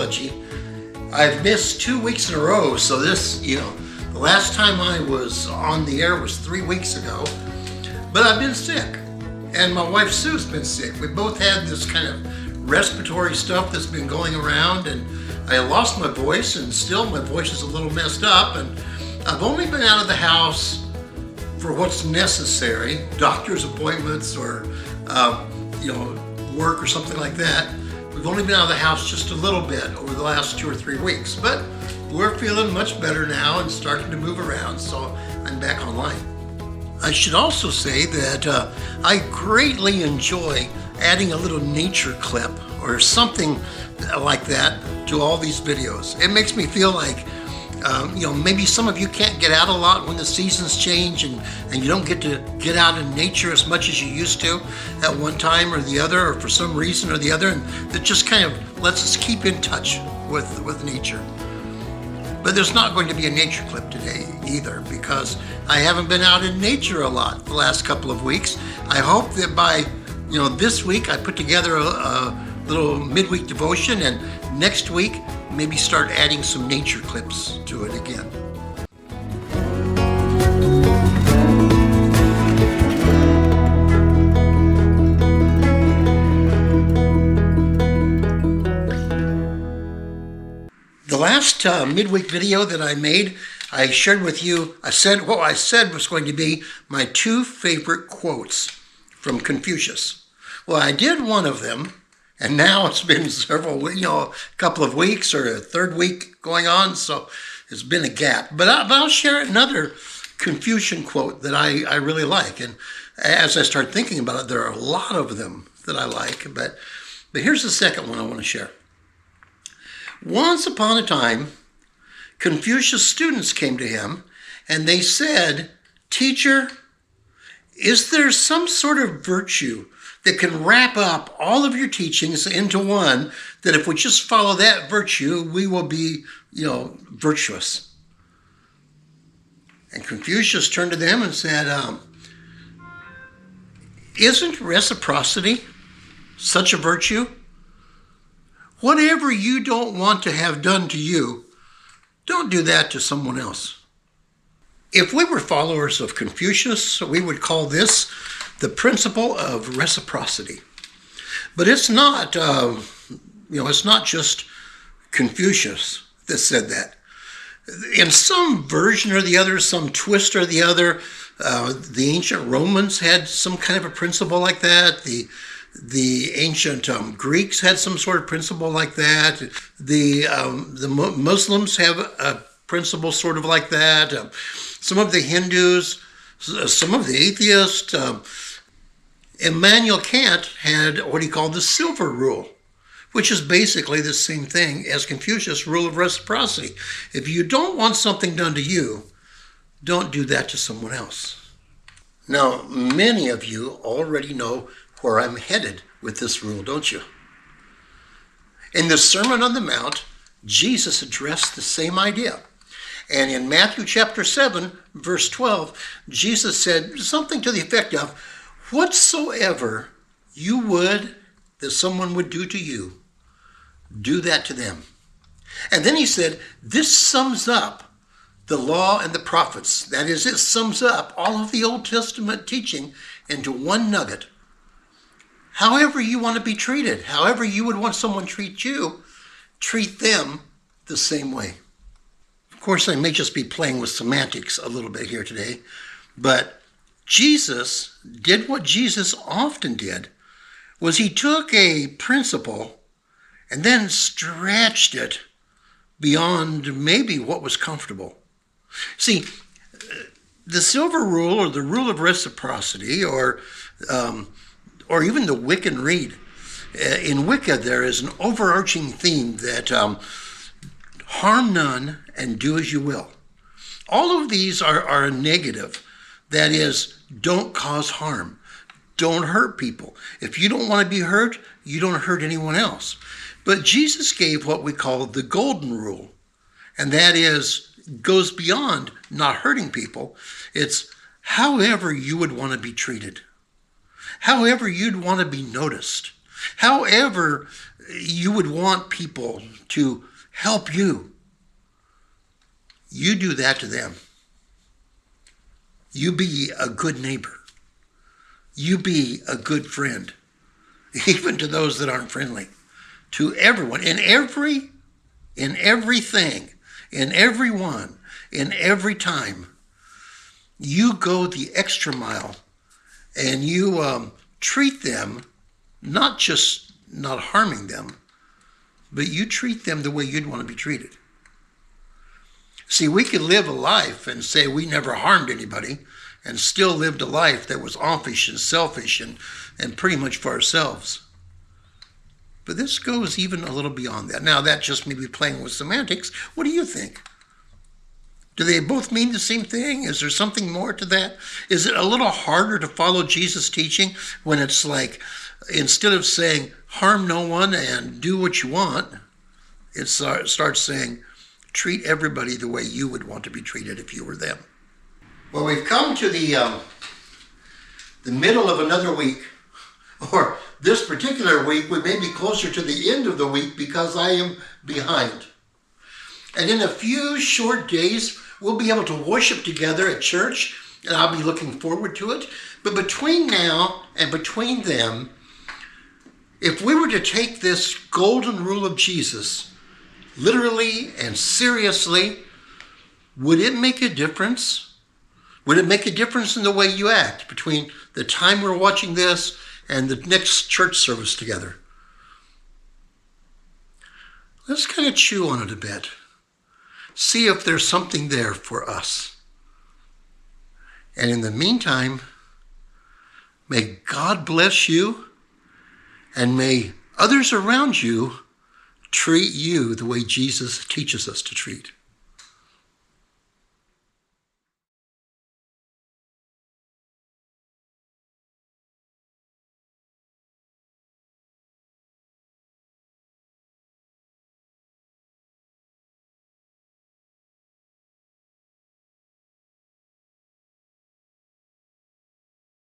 apology. I've missed 2 weeks in a row, so this, the last time I was on the air was 3 weeks ago. But I've been sick, and my wife Sue's been sick. We both had this kind of respiratory stuff that's been going around, and I lost my voice, and still my voice is a little messed up, and I've only been out of the house for what's necessary, doctor's appointments or, work or something like that. We've only been out of the house just a little bit over the last 2 or 3 weeks, but we're feeling much better now and starting to move around, so I'm back online. I should also say that I greatly enjoy adding a little nature clip or something like that to all these videos. It makes me feel like, maybe some of you can't get out a lot when the seasons change and you don't get to get out in nature as much as you used to at one time or the other, or for some reason or the other, and that just kind of lets us keep in touch with nature. But there's not going to be a nature clip today either, because I haven't been out in nature a lot the last couple of weeks. I hope that by this week I put together a little midweek devotion, and next week maybe start adding some nature clips to it again. The last midweek video that I made, I shared with you, I said what I said was going to be my 2 favorite quotes from Confucius. Well, I did one of them, and now it's been a couple of weeks or a third week going on, so it's been a gap. But I'll share another Confucian quote that I really like. And as I start thinking about it, there are a lot of them that I like. But here's the second one I want to share. Once upon a time, Confucius' students came to him, and they said, "Teacher, is there some sort of virtue that can wrap up all of your teachings into one, that if we just follow that virtue, we will be, virtuous?" And Confucius turned to them and said, "Isn't reciprocity such a virtue? Whatever you don't want to have done to you, don't do that to someone else." If we were followers of Confucius, we would call this the principle of reciprocity. But it's not, it's not just Confucius that said that. In some version or the other, some twist or the other, the ancient Romans had some kind of a principle like that. The ancient Greeks had some sort of principle like that. The Muslims have a principle sort of like that. Some of the Hindus, some of the atheists. Immanuel Kant had what he called the silver rule, which is basically the same thing as Confucius' rule of reciprocity. If you don't want something done to you, don't do that to someone else. Now, many of you already know where I'm headed with this rule, don't you? In the Sermon on the Mount, Jesus addressed the same idea. And in Matthew chapter 7, verse 12, Jesus said something to the effect of, "Whatsoever you would that someone would do to you, do that to them." And then he said, this sums up the law and the prophets. That is, it sums up all of the Old Testament teaching into one nugget. However you want to be treated, however you would want someone to treat you, treat them the same way. Of course, I may just be playing with semantics a little bit here today, but Jesus did what Jesus often did, was he took a principle and then stretched it beyond maybe what was comfortable. See, the silver rule or the rule of reciprocity or even the Wiccan Rede, in Wicca there is an overarching theme that harm none and do as you will. All of these are a negative. That is, don't cause harm. Don't hurt people. If you don't want to be hurt, you don't hurt anyone else. But Jesus gave what we call the golden rule. And that is, goes beyond not hurting people. It's however you would want to be treated. However you'd want to be noticed. However you would want people to help you. You do that to them. You be a good neighbor. You be a good friend, even to those that aren't friendly, to everyone, in everything, in everyone, in every time. You go the extra mile and you treat them, not just not harming them, but you treat them the way you'd want to be treated. See, we could live a life and say we never harmed anybody and still lived a life that was offish and selfish and pretty much for ourselves. But this goes even a little beyond that. Now, that just may be playing with semantics. What do you think? Do they both mean the same thing? Is there something more to that? Is it a little harder to follow Jesus' teaching when it's like, instead of saying, harm no one and do what you want, it starts saying, treat everybody the way you would want to be treated if you were them? Well, we've come to the middle of another week, or this particular week, we may be closer to the end of the week because I am behind. And in a few short days, we'll be able to worship together at church, and I'll be looking forward to it. But between now and between them, if we were to take this golden rule of Jesus literally and seriously, would it make a difference? Would it make a difference in the way you act between the time we're watching this and the next church service together? Let's kind of chew on it a bit. See if there's something there for us. And in the meantime, may God bless you, and may others around you treat you the way Jesus teaches us to treat.